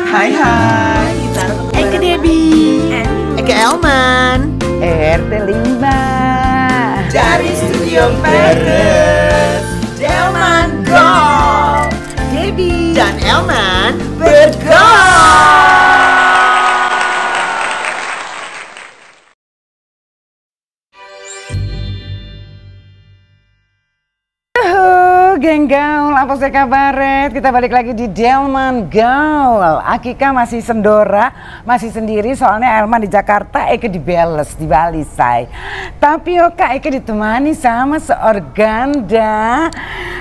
Hai hai, kita Eke Debbie, Eke Elman, RT Limba dari Studio Paris, Elman Go, Debbie dan Elman bergol. Geng gaul, apa sih kabaret? Kita balik lagi di Delman Gaul. Akika masih sendora, masih sendiri soalnya Elman di Jakarta, Eke di Beles, di Bali, say. Tapi Kak Eke ditemani sama seorganda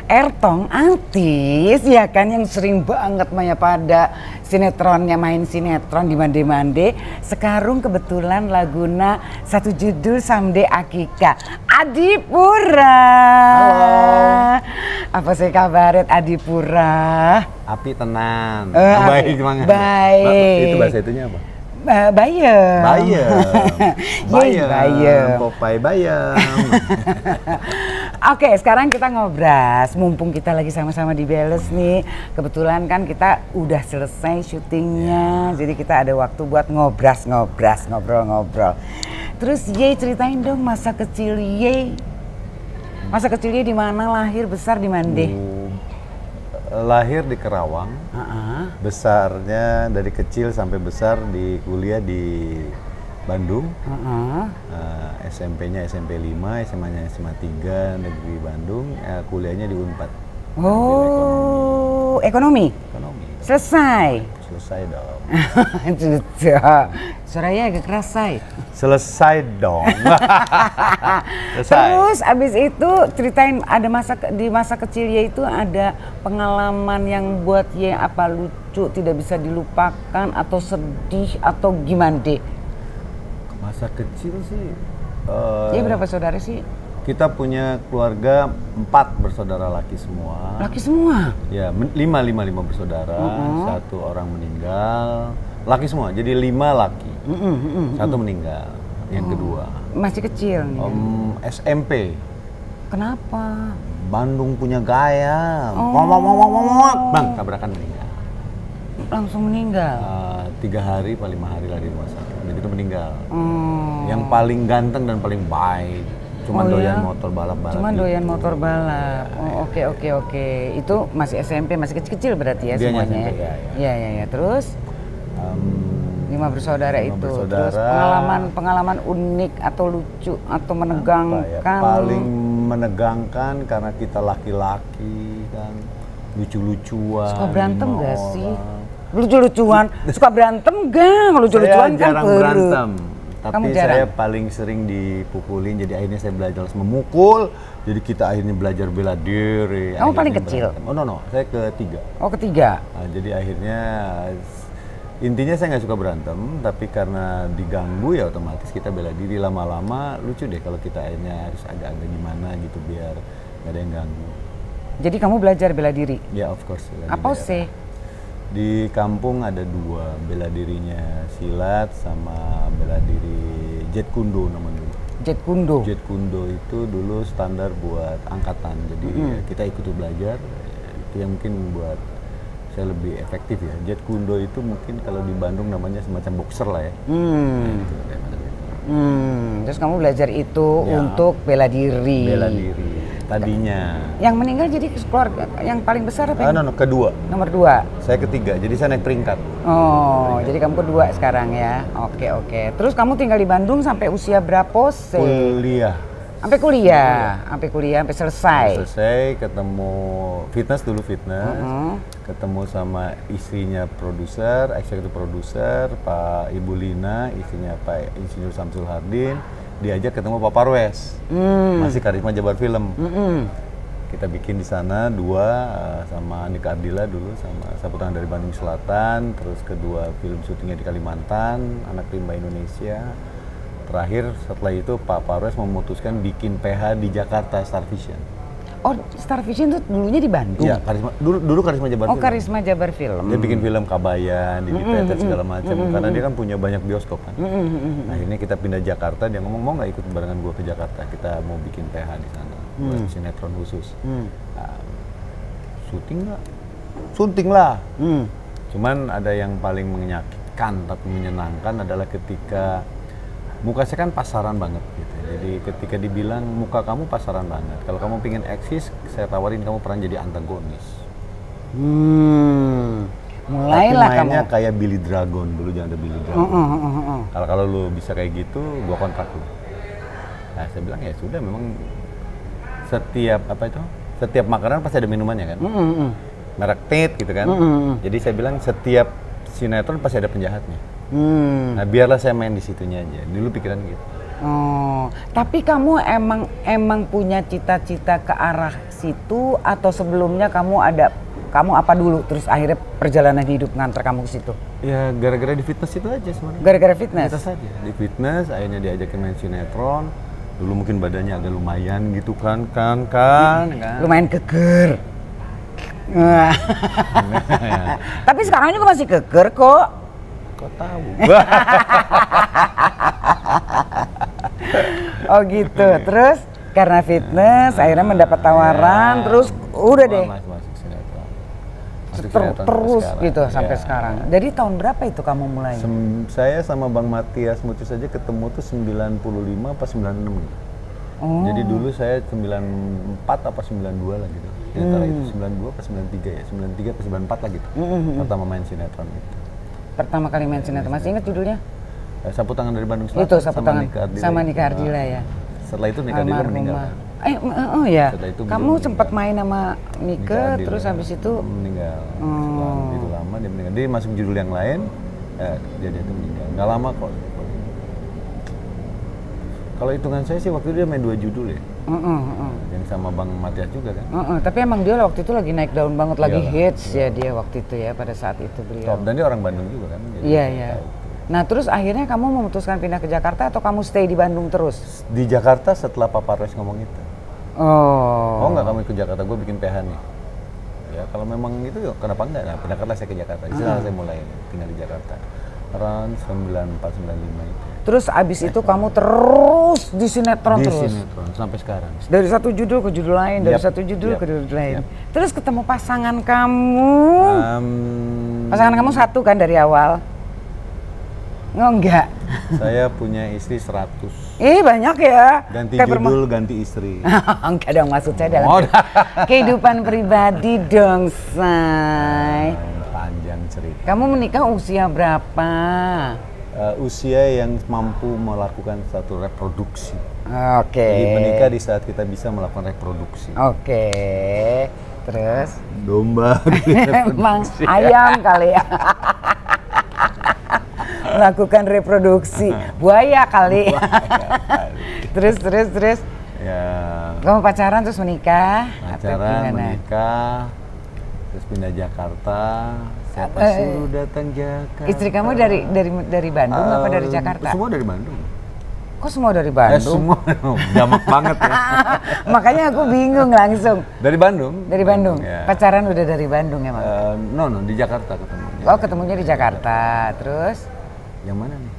Ertong Antis, ya kan, yang sering banget Maya pada sinetronnya, main sinetron di Mande-Mande. Sekarang kebetulan laguna satu judul Samde Akika, Adipura. Halo. Apa sih kabaret Adipura? Api tenang. Baik, baik. Itu bahasa itunya apa? Bayem. Bayem. Popeye bayem. Oke, sekarang kita ngobras. Mumpung kita lagi sama-sama di Beles nih. Kebetulan kan kita udah selesai syutingnya. Jadi kita ada waktu buat ngobrol-ngobrol. Terus Ye, ceritain dong masa kecil Ye. Masa kecilnya di mana, lahir besar di Mande? Lahir di Kerawang. Besarnya dari kecil sampai besar di kuliah di Bandung. SMP-nya SMP 5, SMA-nya SMA 3 negeri Bandung, kuliahnya di Unpad. Oh, ekonomi. Selesai dong. Suaranya agak keras, say. Selesai dong. Terus abis itu ceritain, ada di masa kecil Ye itu ada pengalaman yang buat Ye apa lucu, tidak bisa dilupakan atau sedih atau gimana deh? Masa kecil sih. Ye berapa saudara sih? Kita punya keluarga 4 bersaudara laki semua. Laki semua? Ya, 5 bersaudara. 1 orang meninggal. Laki semua, jadi 5 laki. 1 meninggal. Yang kedua. Masih kecil nih? SMP. Kenapa? Bandung punya gaya. Bang, tabrakan meninggal. Langsung meninggal? 3 hari, paling 5 hari lah di rumah sakit. Begitu meninggal. Yang paling ganteng dan paling baik. Cuman doyan motor balap-balap. Cuman gitu. doyan motor balap. Oke. Itu masih SMP, masih kecil-kecil berarti ya. Dia semuanya. SMP, ya. Terus 5 bersaudara itu. Terus pengalaman unik atau lucu atau menegangkan. Paling menegangkan karena kita laki-laki kan, lucu-lucuan. Suka berantem gak sih? Lucu-lucuan. Suka berantem gak? Lucu-lucuan kan jarang berantem. Tapi saya paling sering dipukulin, jadi akhirnya saya belajar memukul. Jadi kita akhirnya belajar bela diri. Kamu paling kecil? No, saya ketiga. Oh, ketiga? Nah, jadi akhirnya intinya saya nggak suka berantem, tapi karena diganggu ya otomatis kita bela diri. Lama-lama lucu deh kalau kita akhirnya harus agak-agak gimana gitu biar nggak ada yang ganggu. Jadi kamu belajar bela diri? Ya, of course. Apa sih? Di kampung ada 2, bela dirinya silat sama bela diri jet kundo namanya. Jet kundo itu dulu standar buat angkatan, jadi kita ikut belajar. Itu yang mungkin buat saya lebih efektif ya. Jet kundo itu mungkin kalau di Bandung namanya semacam boxer lah ya. Terus kamu belajar itu untuk bela diri. Tadinya. Yang meninggal jadi keluarga yang paling besar apa? Kedua. Nomor 2. Saya ketiga, jadi saya naik peringkat. Jadi kamu kedua sekarang ya. Oke. Terus kamu tinggal di Bandung sampai usia berapa sih? Kuliah. Sampai kuliah, sampai selesai. Selesai, ketemu dulu fitness. Ketemu sama istrinya produser, eksekutif produser, Pak Ibu Lina, istrinya Pak Insinyur Samsul Hardin. Diajak ketemu Pak Parwes, masih Karisma Jabar Film. Kita bikin di sana 2 sama Andika Ardila dulu, sama Saputan dari Bandung Selatan. Terus kedua film syutingnya di Kalimantan, Anak Rimba Indonesia. Terakhir setelah itu Pak Parwes memutuskan bikin PH di Jakarta, Star Vision. Oh, Star Vision itu dulunya di Bandung? Iya, dulu Karisma Jabar Film. Oh, Karisma Jabar Film. Dia bikin film Kabayan, di Petet segala macam, karena dia kan punya banyak bioskop kan. Akhirnya kita pindah Jakarta, dia ngomong mau nggak ikut barengan gua ke Jakarta, kita mau bikin PH di sana, buat sinetron khusus. Syuting nggak? Syuting lah. Cuman ada yang paling menyakitkan tapi menyenangkan adalah ketika muka saya kan pasaran banget gitu. Jadi ketika dibilang muka kamu pasaran banget, kalau kamu pengen eksis, saya tawarin kamu peran jadi antagonis. Mulailah tapi mainnya kamu. kayak Billy Dragon dulu, jangan ada Billy Dragon. Kalau lu bisa kayak gitu, gua kontrak lu. Nah saya bilang ya sudah, memang setiap makanan pasti ada minumannya kan. Merek Tit gitu kan. Jadi saya bilang setiap sinetron pasti ada penjahatnya. Nah biarlah saya main di situnya aja. Dulu pikiran gitu. Oh, tapi kamu emang punya cita-cita ke arah situ atau sebelumnya kamu apa dulu terus akhirnya perjalanan hidup nganter kamu ke situ? Ya gara-gara di fitness itu aja sebenarnya. Gara-gara fitness? Fitness aja. Di fitness akhirnya diajakin main sinetron. Dulu mungkin badannya agak lumayan gitu kan. Lumayan geger. Tapi sekarang juga masih geger kok. Kok tahu? Oh gitu. Terus karena fitness akhirnya mendapat tawaran, terus udah deh. Masuk sinetron. Terus gitu sampai sekarang. Jadi tahun berapa itu kamu mulai? Saya sama Bang Matias Mucus saja ketemu tuh 95 apa 96 gitu. Jadi dulu saya 94 apa 92 lah gitu. Antara itu 92 apa 93 ya, 93 apa 94 lah gitu. Pertama main sinetron itu. Pertama kali main sinetron, masih ingat judulnya? Sapu Tangan dari Bandung Selatan. Itu Sapu Tangan sama Nika Ardila ya. Setelah itu Nika Ardila meninggal kan? Oh ya. Itu kamu sempat main sama Nika, terus habis itu meninggal. Setelah begitu lama dia meninggal. Dia masuk judul yang lain, dia itu meninggal. Nggak lama kok. Kalau hitungan saya sih waktu itu dia main 2 judul ya. Yang sama Bang Matias juga kan. Tapi emang dia waktu itu lagi naik daun banget, lagi hits ya dia waktu itu ya pada saat itu beliau. Top, dan dia orang Bandung juga kan. Iya. Nah terus akhirnya kamu memutuskan pindah ke Jakarta atau kamu stay di Bandung terus? Di Jakarta setelah Papa Royce ngomong itu. Oh enggak, kamu ikut Jakarta, gue bikin PH nih. Ya kalau memang itu ya kenapa enggak? Nah pindah saya ke Jakarta, saya mulai tinggal di Jakarta. Tahun 94-95 itu. Terus abis itu kamu terus di sinetron terus? Di sinetron, sampai sekarang. Dari satu judul ke judul lain, dari satu judul ke judul lain. Terus ketemu pasangan kamu? Pasangan kamu satu kan dari awal? Enggak. Saya punya istri 100. Banyak ya. Ganti judul, ganti istri. Enggak dong, maksud saya dalam kehidupan pribadi dong, Say. Panjang cerita. Kamu menikah usia berapa? Usia yang mampu melakukan satu reproduksi. Oke. Jadi menikah di saat kita bisa melakukan reproduksi. Oke. Terus? Domba. Emang ayam kali ya. Melakukan reproduksi. Buaya kali. Terus. Ya. Kamu pacaran terus menikah? Pacaran, menikah, terus pindah Jakarta. Siapa suruh datang Jakarta? Istri kamu dari Bandung apa dari Jakarta? Semua dari Bandung. Kok semua dari Bandung? Semua gampang banget ya. Makanya aku bingung langsung. Dari Bandung. Dari Bandung. Ya. Pacaran udah dari Bandung emang? No, di Jakarta ketemunya. Oh, ketemunya di Jakarta. Terus? Yang mana nih?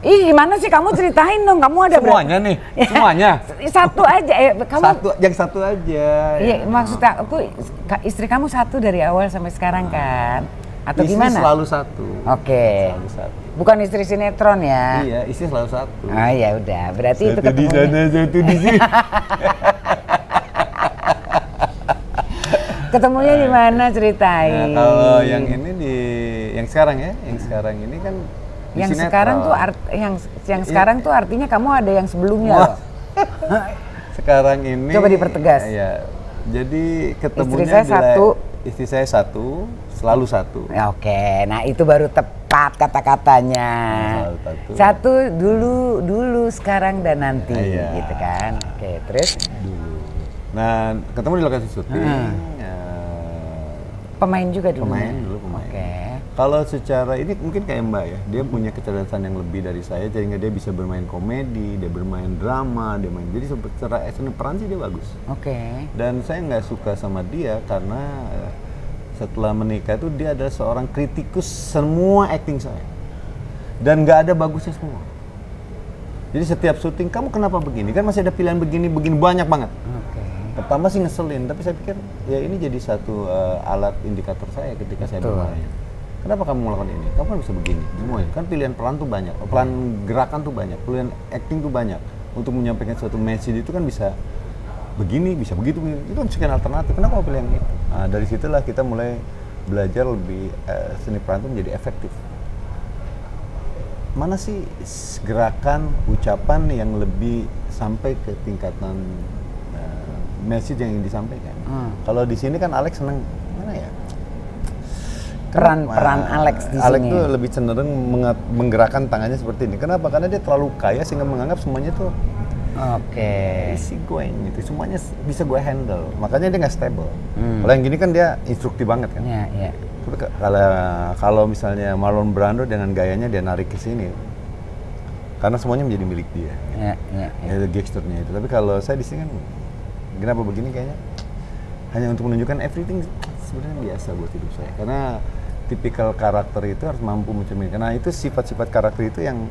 Gimana sih kamu ceritain dong? Kamu ada semuanya nih, semuanya. Satu aja. Kamu yang satu aja. Iya, maksudnya aku istri kamu satu dari awal sampai sekarang kan? Atau istri gimana? Selalu satu. Oke. Selalu satu. Bukan istri sinetron ya? Iya, istri selalu satu. Ah ya udah, berarti satu itu ketemunya. Satu di sana, satu di sini. Ketemunya di mana, ceritain? Nah, kalau yang ini yang sekarang ya, yang sekarang ini kan di yang sinetron. Sekarang tuh yang sekarang tuh artinya kamu ada yang sebelumnya loh. Sekarang ini. Coba dipertegas. Ya, jadi ketemunya istri saya satu. Istri saya satu, selalu satu. Oke, nah itu baru tepat kata-katanya. Satu dulu, sekarang dan nanti, gitu kan? Oke, terus? Dulu. Nah, ketemu di lokasi syuting. Pemain juga dulu. Pemain. Oke. Kalau secara ini mungkin kayak Mbak ya, dia punya kecerdasan yang lebih dari saya, sehingga dia bisa bermain komedi, dia bermain drama, dia main. Jadi secara peran sih dia bagus. Oke. Dan saya nggak suka sama dia karena setelah menikah itu dia adalah seorang kritikus semua acting saya, dan nggak ada bagusnya semua. Jadi setiap syuting, kamu kenapa begini? Kan masih ada pilihan begini banyak banget. Oke. Pertama sih ngeselin, tapi saya pikir ya ini jadi satu alat indikator saya ketika saya bermain. Kenapa kamu melakukan ini? Kamu kan bisa begini. Semuanya kan pilihan peran tuh banyak, pelan gerakan tuh banyak, pilihan acting tuh banyak. Untuk menyampaikan suatu message itu kan bisa begini, bisa begitu, begini. Itu kan sekian alternatif. Kenapa kamu pilih yang itu? Nah, dari situlah kita mulai belajar lebih seni peran itu menjadi efektif. Mana sih gerakan, ucapan yang lebih sampai ke tingkatan message yang ingin disampaikan. Kalau di sini kan Alex senang mana ya? Peran Alex di Alex sini. tuh lebih cenderung menggerakkan tangannya seperti ini. Kenapa? Karena dia terlalu kaya sehingga menganggap semuanya tuh easy going gitu. Semuanya bisa gue handle. Makanya dia nggak stable. Kalau yang gini kan dia instruktif banget kan. Iya. Tapi kalau misalnya Marlon Brando dengan gayanya dia narik ke sini. Karena semuanya menjadi milik dia. Iya. Ada gesturnya itu. Tapi kalau saya di sini kan kenapa begini kayaknya hanya untuk menunjukkan everything sebenarnya biasa buat hidup saya. Karena tipikal karakter itu harus mampu mencerminkan. Nah itu sifat-sifat karakter itu yang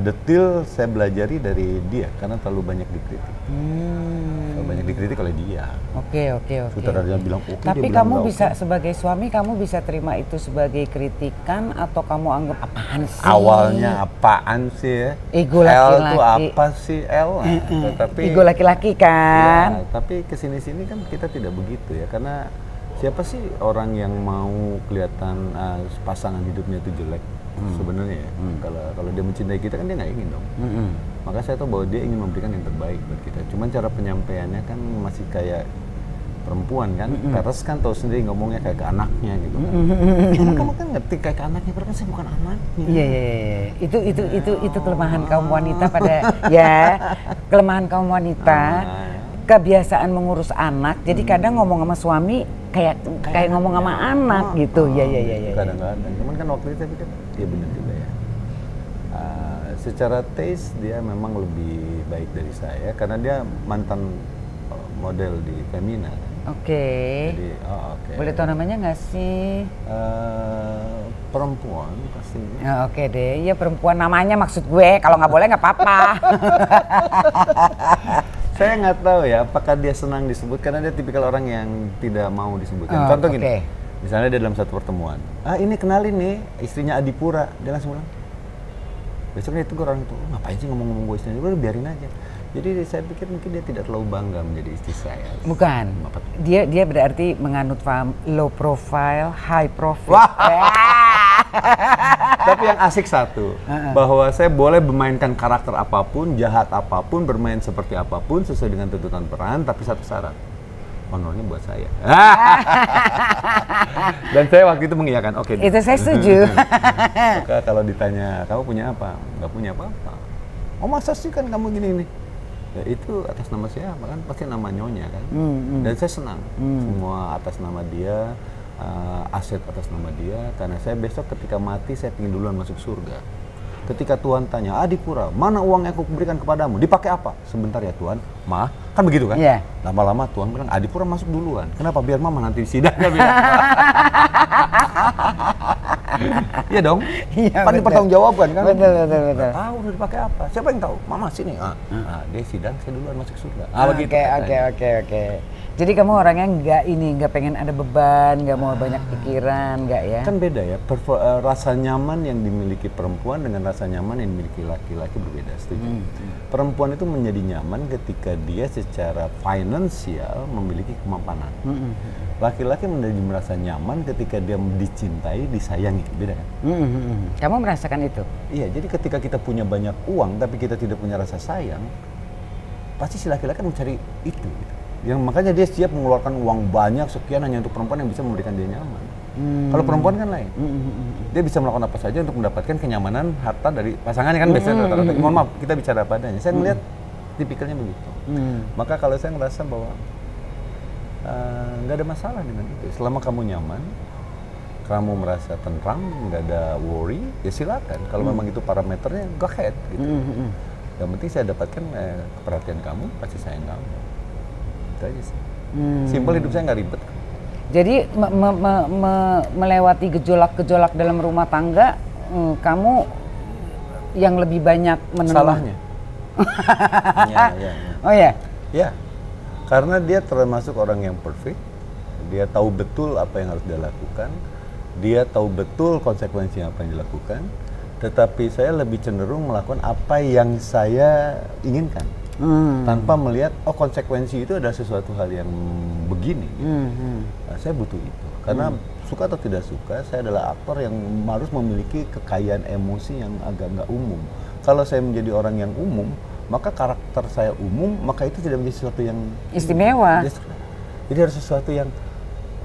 detail saya belajari dari dia karena terlalu banyak dikritik. Terlalu banyak dikritik oleh dia. Oke. Sutradaranya bilang oke. Tapi kamu bisa sebagai suami kamu bisa terima itu sebagai kritikan atau kamu anggap apaan sih? Awalnya apaan sih ya? Ego L laki-laki. tuh apa sih L? Tapi ego laki-laki kan. ya, tapi kesini-sini kan kita tidak begitu ya karena siapa sih orang yang mau kelihatan pasangan hidupnya itu jelek sebenarnya ya. Kalau dia mencintai kita kan dia nggak ingin dong. Maka saya tahu bahwa dia ingin memberikan yang terbaik buat kita. Cuman cara penyampaiannya kan masih kayak perempuan kan. Peres kan tahu sendiri ngomongnya kayak ke anaknya gitu kan. Kamu kan ngerti kayak ke anaknya, padahal kan saya bukan anaknya. Iya. Itu kelemahan kaum wanita pada kelemahan kaum wanita. Kebiasaan mengurus anak, jadi kadang ngomong sama suami kayak ngomong sama anak gitu. Iya. Kadang-kadang, cuman kan waktu itu saya pikir dia benar juga ya. Secara taste dia memang lebih baik dari saya karena dia mantan model di Femina. Oke. Jadi, Boleh tahu namanya nggak sih? Perempuan pastinya. Ya, oke deh, iya perempuan namanya maksud gue. Kalau nggak boleh nggak apa-apa. Saya nggak tahu ya, apakah dia senang disebut karena dia tipikal orang yang tidak mau disebutkan. Contoh gini, misalnya dia dalam satu pertemuan, ini kenalin nih istrinya Adipura, dia langsung bilang, besoknya itu orang itu ngapain sih ngomong-ngomong gue istrinya, udah biarin aja. Jadi saya pikir mungkin dia tidak terlalu bangga menjadi istri saya. Bukan, dia berarti menganut paham low profile, high profile. Tapi yang asik satu, bahwa saya boleh memainkan karakter apapun, jahat apapun, bermain seperti apapun sesuai dengan tuntutan peran, tapi satu syarat, honornya buat saya. Dan saya waktu itu mengiyakan, oke. Itu saya setuju. Maka kalau ditanya, kamu punya apa? Nggak punya apa-apa. Oh masa sih kan kamu gini-gini? Ya itu atas nama siapa kan? Pasti nama nyonya kan? Dan saya senang, semua atas nama dia. Aset atas nama dia, karena saya besok ketika mati saya ingin duluan masuk surga. Ketika Tuhan tanya, Adipura, mana uang yang aku berikan kepadamu? Dipakai apa? Sebentar ya Tuhan, Ma, kan begitu kan? Yeah. Lama-lama Tuhan bilang, Adipura masuk duluan. Kenapa? Biar Mama nanti sidangnya bilang. Iya dong, kan dipertanggungjawabkan kan? Betul. Tahu udah dipakai apa? Siapa yang tahu? Mama sini. Dia sidang, saya duluan masuk surga. Oke. Jadi kamu orangnya nggak pengen ada beban, nggak mau banyak pikiran, nggak ya? Kan beda ya, rasa nyaman yang dimiliki perempuan dengan rasa nyaman yang dimiliki laki-laki berbeda, setuju? Perempuan itu menjadi nyaman ketika dia secara finansial memiliki kemampanan. Laki-laki menjadi merasa nyaman ketika dia dicintai, disayangi, beda kan? Kamu merasakan itu? Iya, jadi ketika kita punya banyak uang tapi kita tidak punya rasa sayang, pasti si laki-laki mencari itu. Gitu. Yang makanya dia siap mengeluarkan uang banyak sekian hanya untuk perempuan yang bisa memberikan dia nyaman. Kalau perempuan kan lain, dia bisa melakukan apa saja untuk mendapatkan kenyamanan harta dari pasangannya kan biasanya rata-rata. Mohon maaf, kita bicara apa adanya. Saya melihat tipikalnya begitu. Maka kalau saya ngerasa bahwa nggak ada masalah dengan itu, selama kamu nyaman, kamu merasa tentram, nggak ada worry, ya silakan. Kalau memang itu parameternya, go ahead gitu. Yang penting saya dapatkan keperhatian kamu, pasti sayang kamu. Itu aja sih. Simpel, hidup saya nggak ribet. Jadi melewati gejolak-gejolak dalam rumah tangga, kamu yang lebih banyak menerima. Salahnya. Ya. Oh ya? Ya, karena dia termasuk orang yang perfect. Dia tahu betul apa yang harus dia lakukan. dia tahu betul konsekuensi apa yang dilakukan, tetapi saya lebih cenderung melakukan apa yang saya inginkan. Tanpa melihat, oh konsekuensi itu adalah sesuatu hal yang begini. Nah, saya butuh itu. Karena suka atau tidak suka, saya adalah aktor yang harus memiliki kekayaan emosi yang agak nggak umum. Kalau saya menjadi orang yang umum, maka karakter saya umum, maka itu tidak menjadi sesuatu yang istimewa. Jadi harus sesuatu yang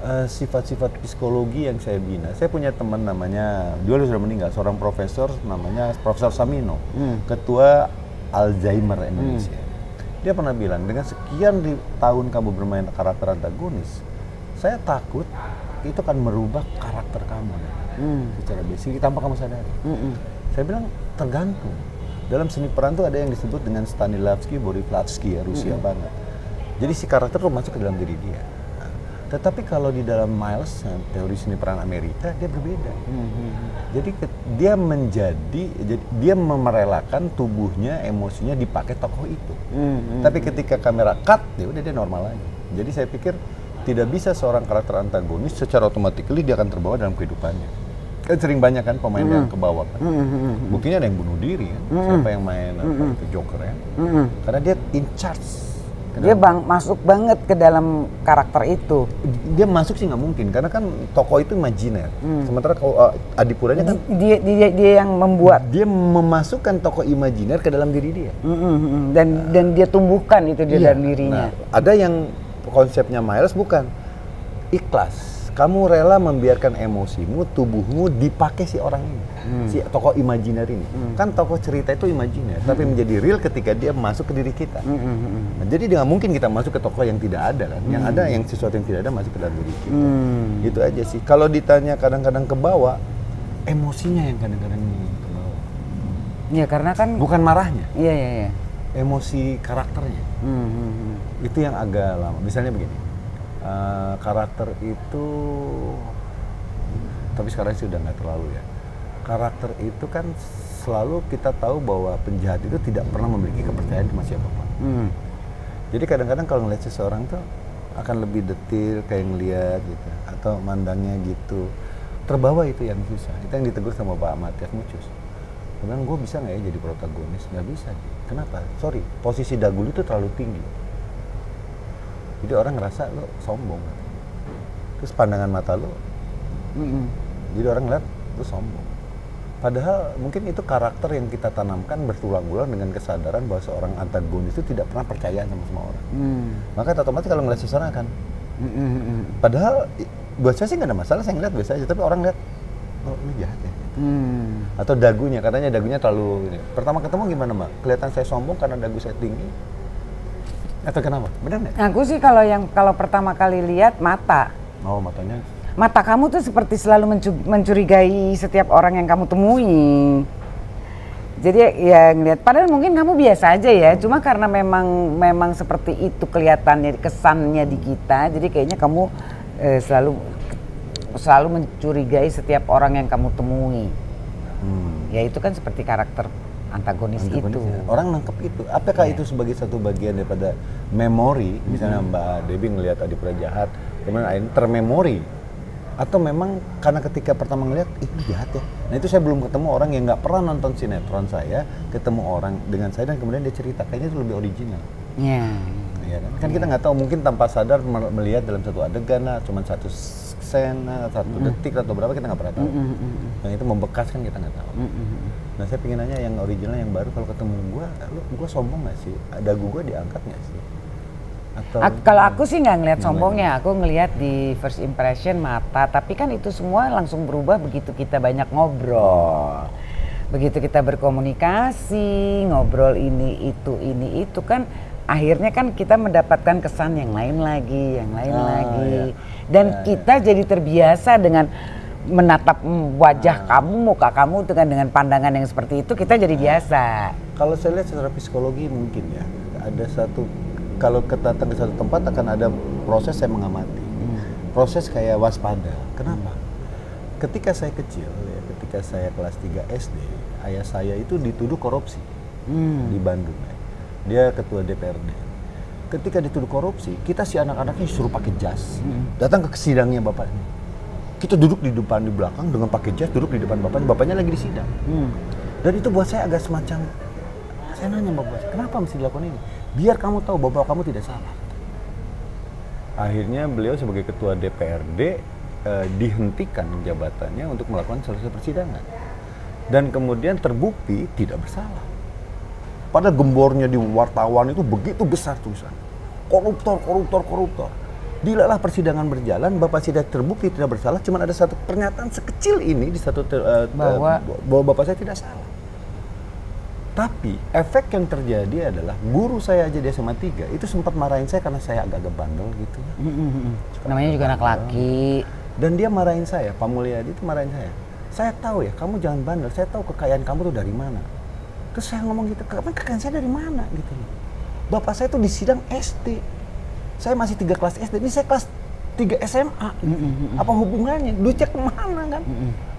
sifat-sifat psikologi yang saya bina. Saya punya teman namanya, dia sudah meninggal, seorang profesor namanya Profesor Samino, ketua Alzheimer Indonesia. Dia pernah bilang, dengan sekian tahun kamu bermain karakter antagonis, saya takut itu akan merubah karakter kamu secara basic tanpa kamu sadari. Saya bilang tergantung. Dalam seni peran tuh ada yang disebut dengan Stanislavski, Boriflatsky ya, Rusia banget. Jadi si karakter tuh masuk ke dalam diri dia. Tetapi kalau di dalam Miles, teori seni peran Amerika, dia berbeda. Jadi dia merelakan tubuhnya, emosinya dipakai tokoh itu. Tapi ketika kamera cut, ya udah dia normal lagi. Jadi saya pikir tidak bisa seorang karakter antagonis secara otomatis dia akan terbawa dalam kehidupannya. Kan sering banyak kan pemain yang kebawa kan. Buktinya ada yang bunuh diri kan. Siapa yang main itu Joker ya. Karena dia in charge. Dia masuk banget ke dalam karakter itu. Dia masuk sih nggak mungkin, karena kan tokoh itu imajiner. Sementara kalau Adipuranya kan dia yang membuat. Dia memasukkan tokoh imajiner ke dalam diri dia. Dan dia tumbuhkan itu di dalam dirinya. Nah, ada yang konsepnya Miles bukan ikhlas. Kamu rela membiarkan emosimu, tubuhmu dipakai si orang ini, si tokoh imajiner ini. Kan tokoh cerita itu imajiner, tapi menjadi real ketika dia masuk ke diri kita. Nah, jadi nggak mungkin kita masuk ke tokoh yang tidak ada kan. Yang ada yang sesuatu yang tidak ada masuk ke dalam diri kita. Itu aja sih. Kalau ditanya kadang-kadang ke bawah, emosinya yang kadang-kadang ke bawah. Iya, karena kan bukan marahnya. Iya. Emosi karakternya. Itu yang agak lama. Misalnya begini. Karakter itu, tapi sekarang sudah nggak terlalu ya. Karakter itu kan selalu kita tahu bahwa penjahat itu tidak pernah memiliki kepercayaan sama siapapun. Jadi kadang-kadang kalau ngeliat seseorang tuh akan lebih detail kayak ngeliat gitu, atau mandangnya gitu. Terbawa itu yang susah. Itu yang ditegur sama Pak Matias Mucus. Kemudian gue bisa nggak ya jadi protagonis? Nggak bisa. Kenapa? Sorry, posisi Dagul itu terlalu tinggi. Jadi orang ngerasa lo sombong, terus pandangan mata lo, jadi orang ngeliat lo sombong. Padahal mungkin itu karakter yang kita tanamkan bertulang-ulang dengan kesadaran bahwa seorang antagonis itu tidak pernah percaya sama semua orang. Maka otomatis kalau ngeliat seseorang kan, padahal buat saya sih nggak ada masalah, saya ngeliat biasa aja, tapi orang lihat, oh ini jahat ya. Atau dagunya, katanya dagunya terlalu ini. Pertama ketemu gimana Mbak? Kelihatan saya sombong karena dagu saya tinggi. Atau kenapa? Benar nggak? Aku sih kalau pertama kali lihat mata. Oh, matanya. Mata kamu tuh seperti selalu mencurigai setiap orang yang kamu temui. Jadi ya ngelihat, padahal mungkin kamu biasa aja ya, cuma karena memang seperti itu kelihatannya, kesannya di kita, jadi kayaknya kamu selalu mencurigai setiap orang yang kamu temui. Ya itu kan seperti karakter antagonis itu. Ya. Orang nangkep itu. Apakah itu sebagai satu bagian daripada memori? Misalnya Mbak Debbie ngelihat Adipura jahat, kemudian akhirnya termemori. Atau memang karena ketika pertama ngelihat, ini jahat ya. Nah itu saya belum ketemu orang yang nggak pernah nonton sinetron saya, ketemu orang dengan saya dan kemudian dia cerita, kayaknya itu lebih original. Iya. Ya kan? Kan kita nggak tahu, mungkin tanpa sadar melihat dalam satu adegan lah, cuma satu scene, satu detik atau berapa kita nggak pernah tahu. Yang itu membekas kan kita nggak tahu. Nah saya pengen nanya yang original, yang baru, kalau ketemu gue sombong nggak sih? Dagu gue diangkat nggak sih? Atau kalau aku sih nggak ngelihat sombongnya, aku ngelihat di first impression mata. Tapi kan itu semua langsung berubah begitu kita banyak ngobrol, begitu kita berkomunikasi, ngobrol ini itu kan akhirnya kan kita mendapatkan kesan yang lain lagi, Iya. dan kita jadi terbiasa dengan menatap wajah kamu, muka kamu dengan pandangan yang seperti itu, kita jadi biasa. Kalau saya lihat secara psikologi mungkin ya, ada satu, kalau kita datang ke satu tempat akan ada proses saya mengamati. Proses kayak waspada. Kenapa? Ketika saya kecil, ya, ketika saya kelas 3 SD, ayah saya itu dituduh korupsi di Bandung. Ya. Dia ketua DPRD. Ketika dituduh korupsi, kita si anak-anaknya disuruh pakai jas, datang ke sidangnya bapaknya. Kita duduk di belakang dengan pakai jas, duduk di depan bapaknya lagi di sidang. Dan itu buat saya agak semacam, saya nanya bapak, kenapa mesti dilakukan ini? Biar kamu tahu bahwa kamu tidak salah. Akhirnya beliau sebagai ketua DPRD dihentikan jabatannya untuk melakukan selesai persidangan. Dan kemudian terbukti tidak bersalah. Pada gembornya di wartawan itu begitu besar tulisan. Koruptor, koruptor, koruptor. Dilalah persidangan berjalan, Bapak tidak terbukti tidak bersalah, cuma ada satu pernyataan sekecil ini di satu bahwa Bapak saya tidak salah. Tapi efek yang terjadi adalah guru saya aja di SMA 3 itu sempat marahin saya karena saya agak-agak bandel gitu. Namanya juga anak laki. Dan dia marahin saya, Pak Mulyadi itu marahin saya. Saya tahu ya, kamu jangan bandel, saya tahu kekayaan kamu tuh dari mana. Terus saya ngomong gitu, kekayaan saya dari mana gitu. Bapak saya tuh di sidang SD. Saya masih 3 kelas SD, ini saya kelas 3 SMA. Apa hubungannya? Duitnya kemana kan?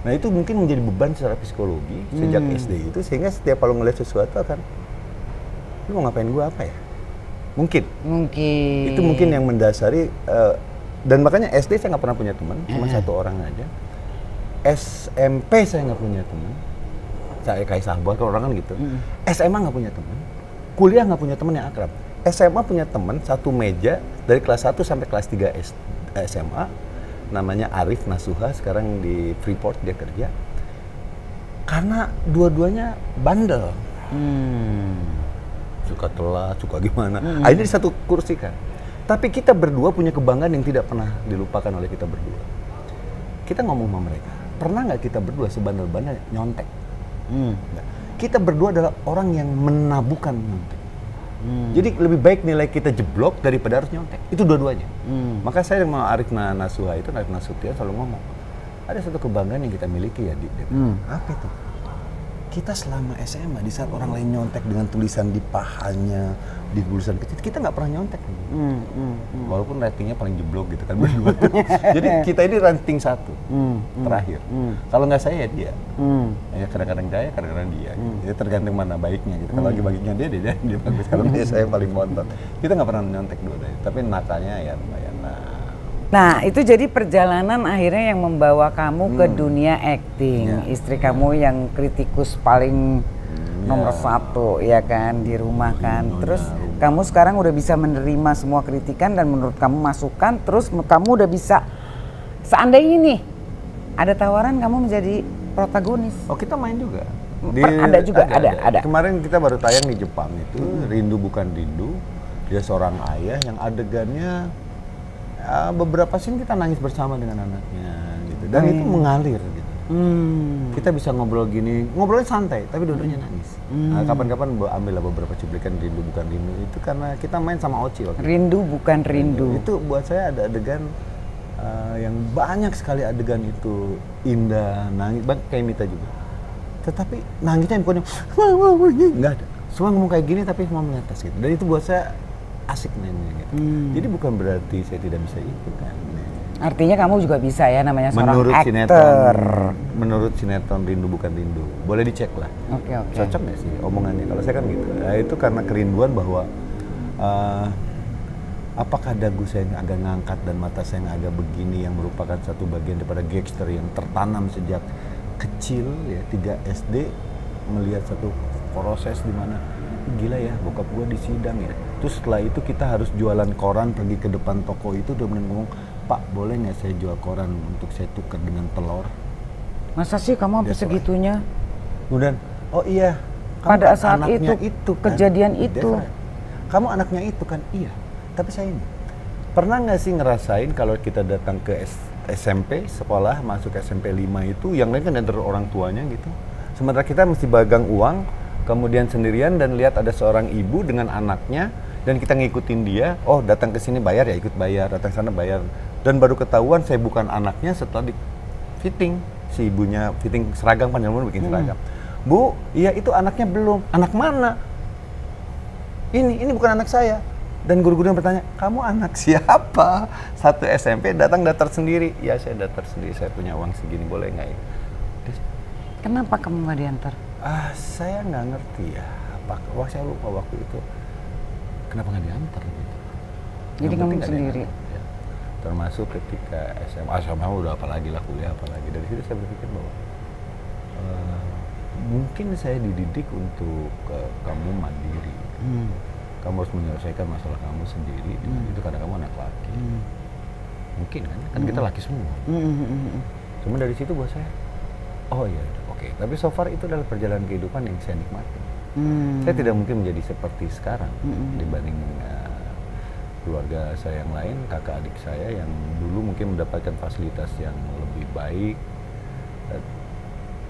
Nah itu mungkin menjadi beban secara psikologi sejak SD itu, sehingga setiap kalau ngeliat sesuatu akan, lu mau ngapain gua apa ya? Mungkin. Itu mungkin yang mendasari, dan makanya SD saya nggak pernah punya teman, cuma satu orang aja. SMP saya nggak punya teman. Saya kayak sahabat, kalau orang kan gitu. SMA nggak punya teman. Kuliah nggak punya teman yang akrab. SMA punya teman satu meja dari kelas 1 sampai kelas 3 SMA, namanya Arif Nasuha, sekarang di Freeport dia kerja. Karena dua-duanya bandel. Suka telat, suka gimana. Akhirnya di satu kursi kan. Tapi kita berdua punya kebanggaan yang tidak pernah dilupakan oleh kita berdua. Kita ngomong sama mereka, pernah nggak kita berdua sebandel-bandel nyontek? Kita berdua adalah orang yang menabukan nyontek. Jadi lebih baik nilai kita jeblok daripada harus nyontek. Itu dua-duanya. Maka saya sama Arif Nasuha itu, Arif Nasution selalu ngomong, ada satu kebanggaan yang kita miliki ya di DPR. Apa itu? Kita selama SMA, di saat orang lain nyontek dengan tulisan di pahanya, di tulisan kecil, kita nggak pernah nyontek. Walaupun ratingnya paling jeblok gitu kan berdua. Jadi kita ini ranting 1 terakhir. Kalau nggak saya ya dia. Ya kadang-kadang saya, kadang-kadang dia. Jadi tergantung mana baiknya gitu. Kalau lagi baiknya dia bagus. Kalau dia saya paling bontot. Kita nggak pernah nyontek dua-duanya. Tapi nakalnya ya lumayan. Nah itu jadi perjalanan akhirnya yang membawa kamu ke dunia acting. Istri kamu yang kritikus paling nomor 1 ya kan di rumah kan. Terus kamu sekarang udah bisa menerima semua kritikan dan menurut kamu masukan. Terus kamu udah bisa, seandainya nih ada tawaran kamu menjadi protagonis. Oh kita main juga. Ada juga. Kemarin kita baru tayang di Jepang itu Rindu Bukan Rindu. Dia seorang ayah yang adegannya beberapa scene kita nangis bersama dengan anaknya gitu. Dan itu mengalir gitu. Kita bisa ngobrol gini, ngobrolnya santai tapi dua-duanya nangis. Kapan-kapan ambillah beberapa cuplikan Rindu Bukan Rindu itu karena kita main sama Oci waktu Rindu Bukan Rindu. Itu buat saya ada adegan yang banyak sekali adegan itu indah, nangis, kayak Mita juga. Tetapi nangisnya bukan nggak ada. Semua ngomong kayak gini tapi semua mengatas gitu. Dan itu buat saya asik mainnya gitu. Jadi bukan berarti saya tidak bisa itu kan. Artinya kamu juga bisa ya, namanya seorang aktor. Menurut sinetron Rindu Bukan Rindu. Boleh dicek lah. Oke. Cocok nggak sih omongannya? Kalau saya kan gitu. Nah, itu karena kerinduan bahwa apakah dagu saya yang agak ngangkat dan mata saya yang agak begini yang merupakan satu bagian daripada gangster yang tertanam sejak kecil ya 3 SD melihat satu proses di mana gila ya bokap gua di sidang ya. Terus setelah itu kita harus jualan koran, pergi ke depan toko itu udah ngomong, Pak boleh nggak saya jual koran untuk saya tukar dengan telur? Masa sih kamu sampai segitunya? Kemudian, oh iya. Pada saat itu kan? Kejadian itu. Kamu anaknya itu kan? Iya. Tapi saya ini. Pernah nggak sih ngerasain kalau kita datang ke SMP, sekolah, masuk SMP 5 itu, yang lain kan ada orang tuanya gitu. Sementara kita mesti bagang uang, kemudian sendirian dan lihat ada seorang ibu dengan anaknya dan kita ngikutin dia, oh datang ke sini bayar ya ikut bayar, datang sana bayar. Dan baru ketahuan saya bukan anaknya setelah di fitting, si ibunya fitting seragam, panjang bikin seragam. Bu, iya itu anaknya belum. Anak mana? Ini bukan anak saya. Dan guru-guru yang bertanya, kamu anak siapa? Satu SMP datang daftar sendiri. Ya saya daftar sendiri, saya punya uang segini, boleh nggak ya? Kenapa kamu nggak diantar? Saya nggak ngerti ya. Wah saya lupa waktu itu. Kenapa nggak diantar gitu? Jadi kamu sendiri? Ya. termasuk ketika SMA udah apalagi lah, kuliah apalagi. Dari situ saya berpikir bahwa mungkin saya dididik untuk kamu mandiri. Kamu harus menyelesaikan masalah kamu sendiri. Itu karena kamu anak laki. Mungkin kan kita laki semua. Cuma dari situ buat saya, oh iya, oke. Tapi so far itu adalah perjalanan kehidupan yang saya nikmati. Saya tidak mungkin menjadi seperti sekarang dibanding keluarga saya yang lain, kakak adik saya yang dulu mungkin mendapatkan fasilitas yang lebih baik.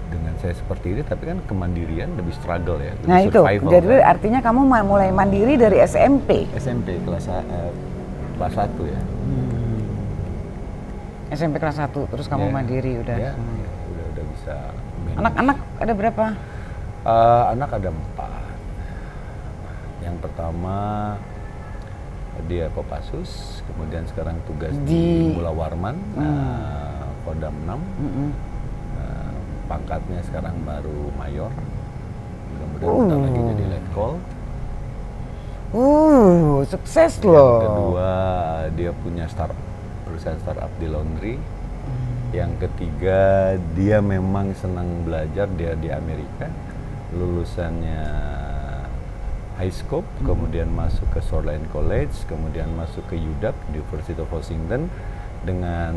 Dengan saya seperti ini, tapi kan kemandirian lebih struggle ya, lebih nah itu, survival. jadi artinya kamu mulai mandiri dari SMP? SMP kelas 1 ya. SMP kelas 1, terus kamu mandiri udah? Ya, udah bisa. Anak-anak ada berapa? Anak ada 4. Yang pertama dia Kopassus, kemudian sekarang tugas di Mula Warman, Kodam 6. Pangkatnya sekarang baru mayor, mudah-mudahan lagi jadi letkol. Sukses loh. Yang kedua dia punya perusahaan startup di laundry. Yang ketiga dia memang senang belajar, dia di Amerika, lulusannya high scope, kemudian masuk ke Shoreline College, kemudian masuk ke UW, University of Washington, dengan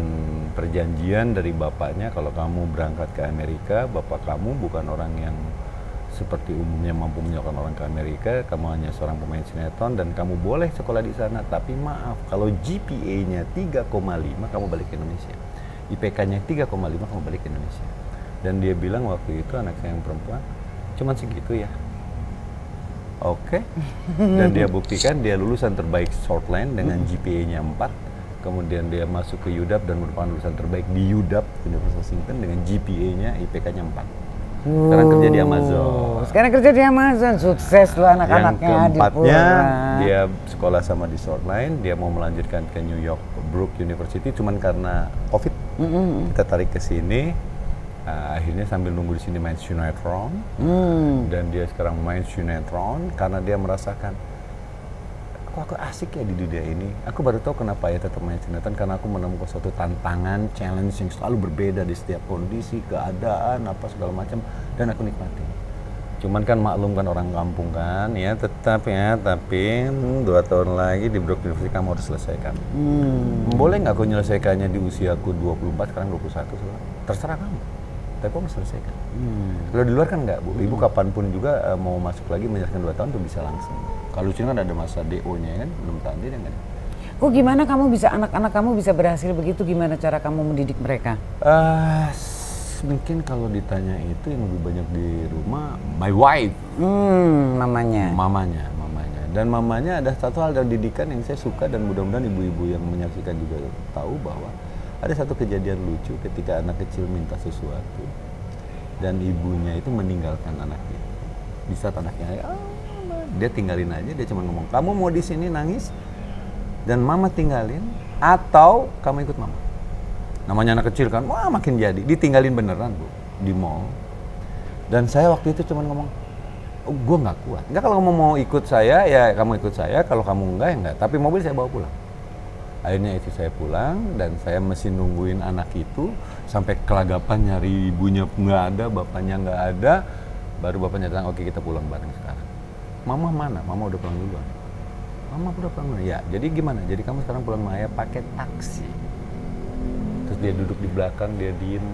perjanjian dari bapaknya, kalau kamu berangkat ke Amerika, bapak kamu bukan orang yang seperti umumnya mampu menyokong orang ke Amerika, kamu hanya seorang pemain sinetron dan kamu boleh sekolah di sana, tapi maaf, kalau GPA-nya 3,5 kamu balik ke Indonesia, IPK-nya 3,5 kamu balik ke Indonesia. Dan dia bilang waktu itu anak saya yang perempuan, cuman segitu ya. Oke. Dan dia buktikan dia lulusan terbaik Shortline dengan GPA-nya 4. Kemudian dia masuk ke UW dan merupakan lulusan terbaik di UW, Universitas Washington, dengan GPA-nya, IPK-nya 4. Sekarang kerja di Amazon. Sekarang kerja di Amazon, sukses loh anak-anaknya. Yang keempatnya, dia sekolah sama di Shortline, dia mau melanjutkan ke New York Brook University, cuman karena COVID, kita tarik ke sini. Akhirnya sambil nunggu di sini main sinetron, dan dia sekarang main sinetron karena dia merasakan, kok aku asik ya di dunia ini. Aku baru tahu kenapa ya tetap main sinetron, karena aku menemukan suatu tantangan, challenge yang selalu berbeda di setiap kondisi, keadaan, apa segala macam, dan aku nikmati. Cuman kan maklum kan orang kampung kan, ya tetap ya, tapi 2 tahun lagi di Brook University kamu harus selesaikan. Boleh nggak aku menyelesaikannya di usiaku 24, sekarang 21, terserah kamu. Tapi kamu selesaikan. Kalau di luar kan nggak, Bu. Ibu kapanpun juga mau masuk lagi menyelesaikan 2 tahun tuh bisa langsung. Kalau di sini kan ada masa DO-nya kan, belum tanda ya kan. Kok gimana kamu bisa, anak-anak kamu bisa berhasil begitu, gimana cara kamu mendidik mereka? Mungkin kalau ditanya itu yang lebih banyak di rumah, my wife. Mamanya. Dan mamanya ada satu hal dari didikan yang saya suka, dan mudah-mudahan ibu-ibu yang menyaksikan juga tahu bahwa ada satu kejadian lucu ketika anak kecil minta sesuatu dan ibunya itu meninggalkan anaknya. Di saat anaknya, dia tinggalin aja, dia cuma ngomong, kamu mau di sini nangis dan mama tinggalin, atau kamu ikut mama. Namanya anak kecil kan, wah makin jadi, ditinggalin beneran Bu, di mall. Dan saya waktu itu cuma ngomong, oh, gue nggak kuat. Enggak, kalau kamu mau ikut saya, ya kamu ikut saya, kalau kamu enggak, ya enggak. Tapi mobil saya bawa pulang. Akhirnya istri saya pulang dan saya mesti nungguin anak itu sampai kelagapan nyari ibunya nggak ada, bapaknya nggak ada, baru bapaknya datang, oke kita pulang bareng sekarang. Mama mana? Mama udah pulang duluan. Mama udah pulang duluan. Ya, jadi gimana? Jadi kamu sekarang pulang sama ayah pakai taksi. Terus dia duduk di belakang, dia diem.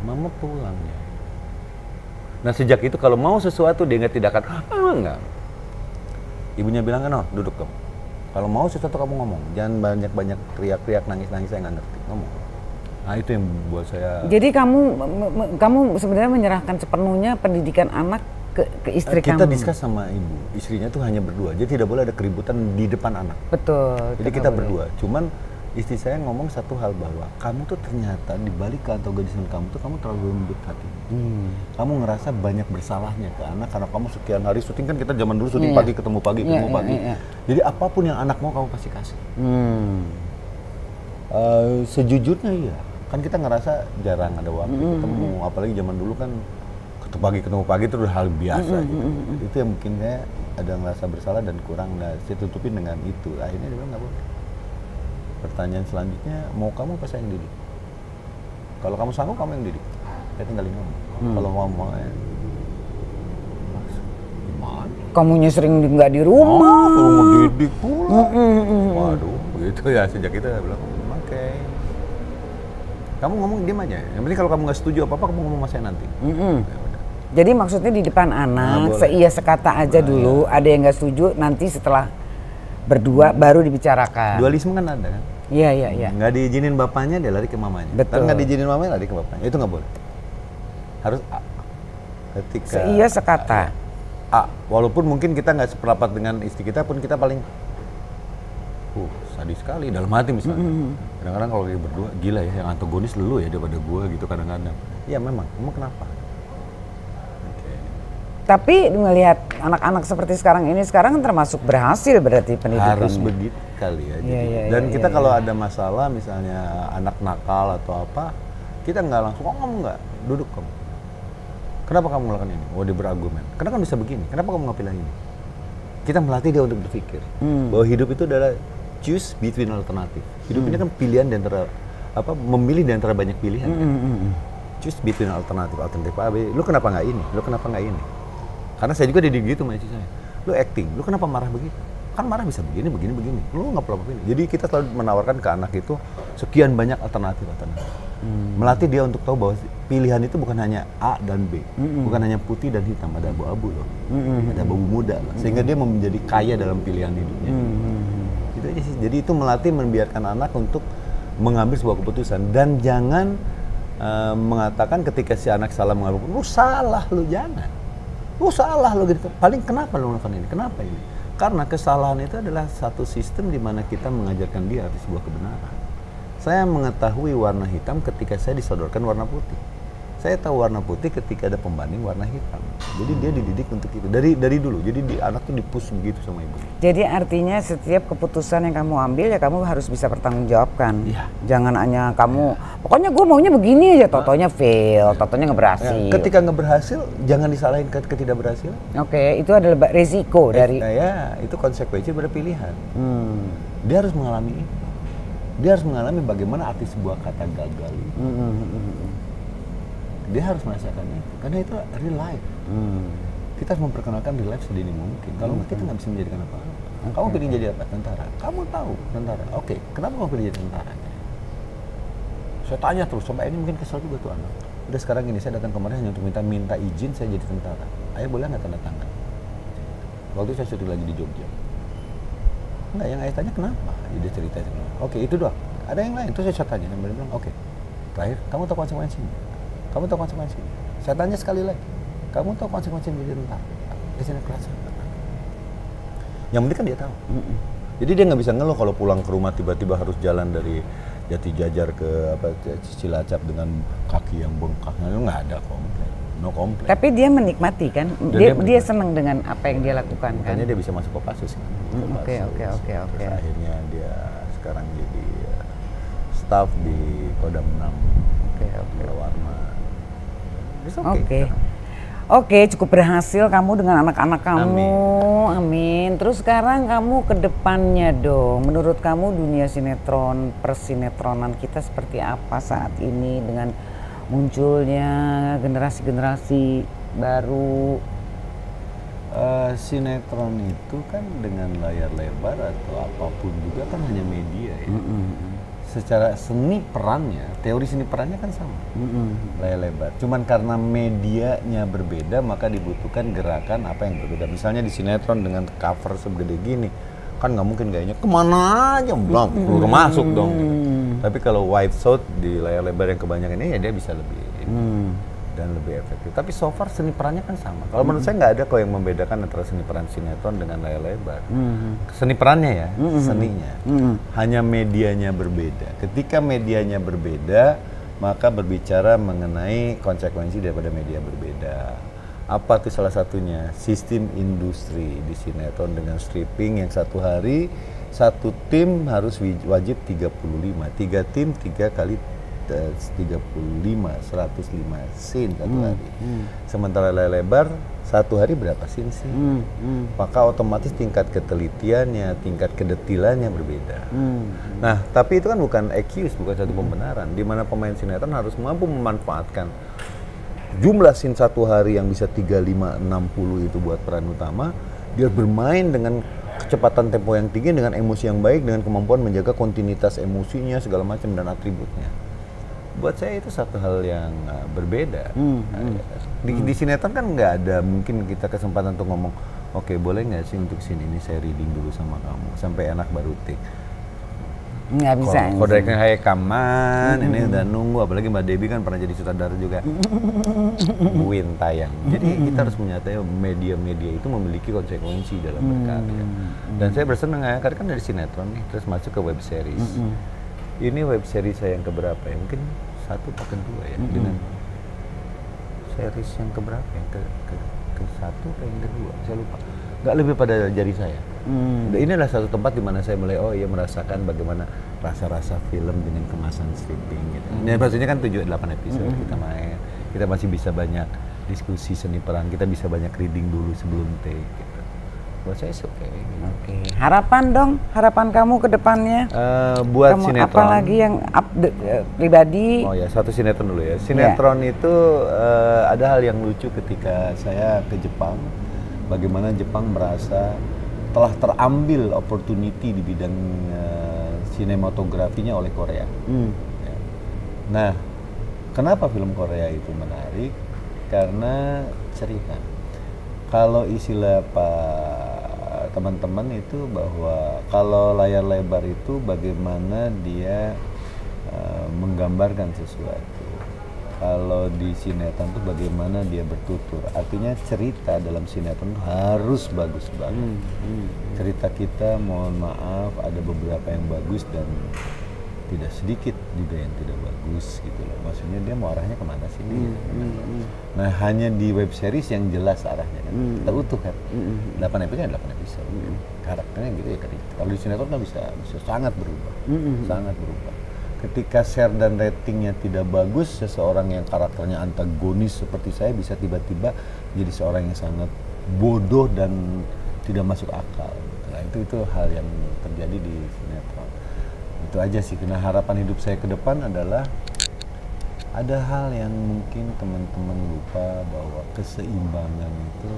Mama pulang ya. Nah sejak itu kalau mau sesuatu dia tidak akan, enggak. Ibunya bilang kan, oh duduk kamu. Kalau mau sesuatu kamu ngomong, jangan banyak-banyak teriak-teriak, nangis-nangis, saya nggak ngerti, ngomong. Nah itu yang buat saya. Jadi kamu sebenarnya menyerahkan sepenuhnya pendidikan anak ke istri kamu. Kita diskus sama ibu, istrinya tuh hanya berdua, jadi tidak boleh ada keributan di depan anak. Betul. Jadi kita berdua, cuman istri saya ngomong satu hal bahwa kamu tuh ternyata di balik keantagonisme kamu tuh kamu terlalu lembut hati. Kamu ngerasa banyak bersalahnya ke anak karena kamu sekian hari syuting, kan kita zaman dulu syuting pagi ketemu pagi. Jadi apapun yang anak mau kamu pasti kasih. Sejujurnya iya, kan kita ngerasa jarang ada waktu ketemu, apalagi zaman dulu kan ketemu pagi itu udah hal biasa gitu. Itu yang mungkin saya ada ngerasa bersalah dan kurang, saya tutupin dengan itu. Akhirnya dia bilang nggak boleh. Pertanyaan selanjutnya, mau kamu apa saya yang didik? Kalau kamu sanggup, kamu yang didik. Saya tinggalin kamu. Kalau mau ya. Gimana? Kamunya sering nggak di rumah. Kalau mau didik pula. Waduh, begitu ya. Sejak itu saya bilang, oke. Kamu ngomong diam aja. Yang penting kalau kamu nggak setuju apa-apa, kamu ngomong sama saya nanti. Ya udah. Jadi maksudnya di depan anak, seia sekata aja dulu. Ada yang nggak setuju, nanti setelah berdua baru dibicarakan. Dualisme kan ada kan? Iya. Nggak diizinin bapaknya, dia lari ke mamanya. Betul. Nggak diizinin mamanya, lari ke bapaknya. Itu nggak boleh. Harus A. Ketika Seia sekata. A. Walaupun mungkin kita nggak sependapat dengan istri kita pun kita paling sadis sekali dalam hati misalnya. Kadang-kadang kalau lagi berdua, gila ya, yang antagonis lu ya daripada gua gitu kadang-kadang. Iya memang kenapa? Tapi melihat anak-anak seperti sekarang ini, sekarang kan termasuk berhasil berarti pendidikannya. Harus begitu kali ya. Iya, Kita kalau ada masalah misalnya anak nakal atau apa, kita nggak langsung ngomong, nggak, duduk kamu. Kenapa kamu melakukan ini? Oh, dia berargumen. Kenapa kamu bisa begini? Kenapa kamu nggak pilih ini? Kita melatih dia untuk berpikir bahwa hidup itu adalah choose between alternatif. Hidup ini kan pilihan di antara memilih di antara banyak pilihan. Choose between alternatif A, B. Lu kenapa nggak ini? Lu kenapa nggak ini? Karena saya juga dididik gitu sama istri saya. Lu acting, lu kenapa marah begitu? Kan marah bisa begini. Lu nggak perlu begini. Jadi kita selalu menawarkan ke anak itu sekian banyak alternatif. Melatih dia untuk tahu bahwa pilihan itu bukan hanya A dan B, bukan hanya putih dan hitam, ada abu-abu loh, ada abu muda lah. Sehingga dia menjadi kaya dalam pilihan hidupnya. Itu aja sih. Jadi itu melatih membiarkan anak untuk mengambil sebuah keputusan dan jangan mengatakan ketika si anak salah mengambil keputusan, lu salah, lu jangan. Lu salah lo gitu. Paling kenapa lo melakukan ini? Kenapa ini? Karena kesalahan itu adalah satu sistem di mana kita mengajarkan dia arti sebuah kebenaran. Saya mengetahui warna hitam ketika saya disodorkan warna putih. Saya tahu warna putih ketika ada pembanding warna hitam. Jadi dia dididik untuk itu dari dulu. Jadi anak tuh dipush begitu sama ibu. Jadi artinya setiap keputusan yang kamu ambil ya kamu harus bisa bertanggungjawabkan. Iya. Jangan hanya kamu, pokoknya gue maunya begini aja, totonya fail, totonya nggak berhasil. Ketika nggak berhasil, jangan disalahin ketidakberhasilan. Oke, itu adalah resiko dari. Ya, itu konsekuensi pada pilihan. Dia harus mengalami itu. Dia harus mengalami bagaimana arti sebuah kata gagal. Dia harus merasakan itu, karena itu real life. Kita harus memperkenalkan real life sedini mungkin. Kalau nggak, kita nggak bisa menjadikan apa-apa. Kamu pilih jadi apa? Tentara. Kamu tahu tentara. Oke, kenapa kamu pilih jadi tentara? Saya tanya terus, sampai ini mungkin kesel juga tuh anak. Udah sekarang gini, saya datang kemarin hanya untuk minta izin saya jadi tentara. Ayah boleh nggak tanda tangan? Waktu itu saya syuting lagi di Jogja. Enggak, yang ayah tanya kenapa? Dia cerita. Oke, itu doang. Ada yang lain? Terus saya tanya, dan dia bilang, oke. Terakhir, kamu tahu konsekuensinya? Kamu tahu konsekuensinya? Saya tanya sekali lagi, kamu tahu konsekuensi menjadi tentara? Di sini kerasa. Yang penting kan dia tahu. Jadi dia nggak bisa ngeluh kalau pulang ke rumah tiba-tiba harus jalan dari Jati Jajar ke Cilacap dengan kaki yang bengkak. Itu nggak ada komplain, no komplain. Tapi dia menikmati kan? Dia senang dengan apa yang dia lakukan kan? Makanya dia bisa masuk Kopassus kan? Oke. Terus akhirnya dia sekarang jadi staff di Kodam 6. Warna. Oke, cukup berhasil kamu dengan anak-anak kamu. Amin. Terus sekarang kamu ke depannya dong. Menurut kamu dunia sinetron, persinetronan kita seperti apa saat ini dengan munculnya generasi-generasi baru? Sinetron itu kan dengan layar lebar atau apapun juga kan hanya media ya. Secara seni perannya, teori seni perannya kan sama, layar lebar. Cuman karena medianya berbeda, maka dibutuhkan gerakan apa yang berbeda. Misalnya di sinetron dengan cover segede gini, kan nggak mungkin gayanya kemana aja, belum masuk dong. Tapi kalau wide shot di layar lebar yang kebanyakan ini, ya dia bisa lebih dan lebih efektif. Tapi so far seni perannya kan sama. Kalau menurut saya nggak ada kok yang membedakan antara seni peran sinetron dengan layar lebar. Seni perannya ya, seninya. Hanya medianya berbeda. Ketika medianya berbeda, maka berbicara mengenai konsekuensi daripada media berbeda. Apa tuh salah satunya? Sistem industri di sinetron dengan stripping yang satu hari satu tim harus wajib 35. 3 tim 3 kali 35, 105 scene satu hari. Sementara layar lebar satu hari berapa scene sih? Maka otomatis tingkat ketelitiannya, tingkat kedetilannya berbeda. Nah, tapi itu kan bukan excuse, bukan satu pembenaran. Di mana pemain sinetron harus mampu memanfaatkan jumlah scene satu hari yang bisa 35, 60 itu buat peran utama. Dia bermain dengan kecepatan tempo yang tinggi, dengan emosi yang baik, dengan kemampuan menjaga kontinuitas emosinya, segala macam dan atributnya. Buat saya itu satu hal yang berbeda. Di sinetron kan nggak ada mungkin kita kesempatan untuk ngomong, oke, boleh nggak sih untuk scene ini saya reading dulu sama kamu sampai enak baru take. Nggak bisa. Kalau direknya hai kaman, ini udah nunggu, apalagi Mbak Debbie kan pernah jadi sutradara juga. Win tayang. Jadi kita harus menyadari media-media itu memiliki konsekuensi dalam berkarya. Dan saya bersenang ya, karena kan dari sinetron nih, terus masuk ke web series. Ini web series saya yang keberapa ya? Mungkin 1 atau kedua ya, dengan series yang keberapa ya? Ke 1 atau yang kedua, saya lupa. Nggak lebih pada jari saya. Ini adalah satu tempat di mana saya mulai merasakan bagaimana rasa-rasa film dengan kemasan stripping gitu. Ini maksudnya kan 7-8 episode kita main, kita masih bisa banyak diskusi seni peran, kita bisa banyak reading dulu sebelum take gitu. Buat saya oke. Oke. Harapan dong, harapan kamu ke depannya? Buat kamu sinetron. Apalagi yang pribadi? Oh ya, satu sinetron dulu ya. Sinetron itu ada hal yang lucu ketika saya ke Jepang. Bagaimana Jepang merasa telah terambil opportunity di bidang sinematografinya oleh Korea. Ya. Nah, kenapa film Korea itu menarik? Karena cerita. Kalau istilah teman-teman itu bahwa kalau layar lebar itu bagaimana dia menggambarkan sesuatu. Kalau di sinetron itu bagaimana dia bertutur. Artinya cerita dalam sinetron harus bagus banget. Cerita kita mohon maaf ada beberapa yang bagus dan tidak sedikit juga yang tidak bagus gitu loh. Maksudnya dia mau arahnya kemana sih dia? Nah, hanya di web series yang jelas arahnya kan. Kita utuh kan. 8 episode 8 episode. Karakternya gitu ya. Kalau di sinetron kan bisa sangat berubah. Sangat berubah. Ketika share dan ratingnya tidak bagus, seseorang yang karakternya antagonis seperti saya bisa tiba-tiba jadi seorang yang sangat bodoh dan tidak masuk akal. Nah, itu hal yang terjadi di sinetron. Itu aja sih. Karena harapan hidup saya ke depan adalah ada hal yang mungkin teman-teman lupa bahwa keseimbangan itu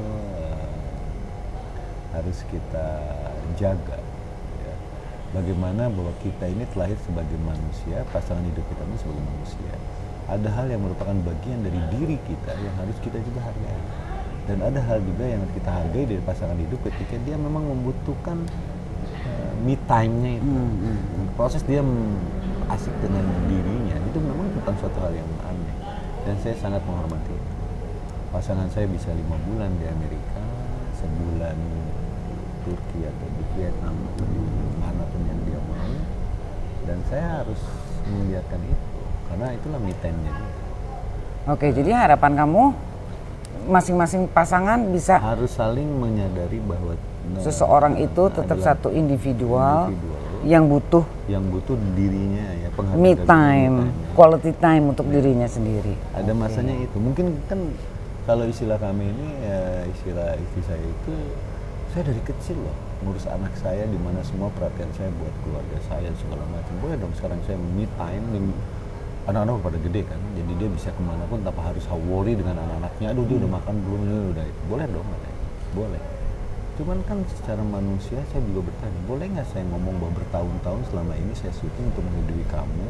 harus kita jaga. Bagaimana bahwa kita ini terlahir sebagai manusia, pasangan hidup kita ini sebagai manusia. Ada hal yang merupakan bagian dari diri kita yang harus kita juga hargai. Dan ada hal juga yang kita hargai dari pasangan hidup ketika dia memang membutuhkan me time-nya itu. Proses dia asik dengan dirinya, itu memang bukan suatu hal yang aneh. Dan saya sangat menghormati itu. Pasangan saya bisa 5 bulan di Amerika, sebulan di Turki atau di Vietnam atau di manapun yang dia mau, dan saya harus membiarkan itu karena itulah me time-nya dia. Oke, jadi harapan kamu masing-masing pasangan bisa harus saling menyadari bahwa seseorang itu tetap satu individual yang butuh dirinya ya, me time, quality time untuk dirinya sendiri. Ada masanya itu. Mungkin kan kalau istilah kami ini ya, istilah istri saya itu, saya dari kecil loh ngurus anak saya, di mana semua perhatian saya buat keluarga saya segala macam. Boleh dong sekarang saya me time, anak-anak pada gede kan, jadi dia bisa kemanapun tanpa harus worry dengan anak-anaknya. Aduh dia udah makan belum, udah boleh dong, boleh. Cuman kan secara manusia saya juga bertanya, boleh nggak saya ngomong bahwa bertahun-tahun selama ini saya syuting untuk menghidupi kamu?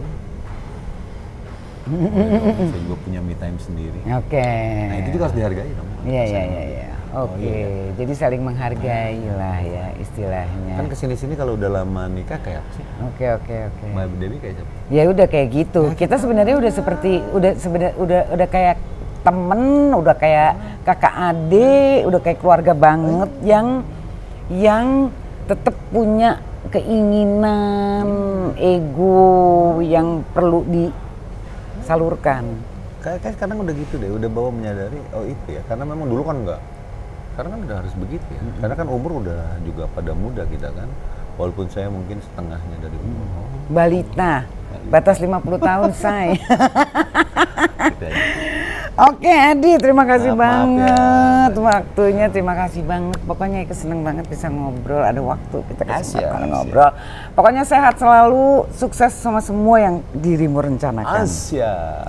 Saya juga punya me time sendiri. Oke. Nah itu juga harus dihargai dong. Iya. Oke. Jadi saling menghargai lah ya istilahnya. Kan kesini-sini kalau udah lama nikah kayak apa sih? Oke. Mbak Debbie kayak siapa? Ya udah kayak gitu. Kita sebenarnya udah seperti udah kayak temen, udah kayak kakak adik, udah kayak keluarga banget yang tetap punya keinginan, ego yang perlu disalurkan. Kayak sekarang udah gitu deh, udah bawa menyadari itu ya, karena memang dulu kan enggak. Sekarang kan udah harus begitu ya. Karena kan umur udah juga pada muda kita kan. Walaupun saya mungkin setengahnya dari umur. Balita. Batas 50 tahun, say. Gitu aja. Oke Adi, terima kasih banget ya. waktunya, terima kasih banget. Pokoknya Eke seneng banget bisa ngobrol, ada waktu kita kesempatan ngobrol. Pokoknya sehat selalu, sukses sama semua yang dirimu rencanakan.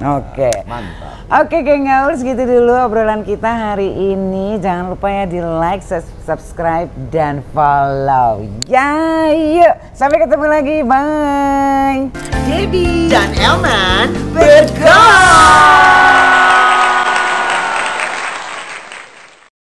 Oke. Mantap. Oke geng gaul, segitu dulu obrolan kita hari ini. Jangan lupa ya di like, subscribe, dan follow. Ya, yuk. Sampai ketemu lagi, bye. Debbie dan Elman bergaul.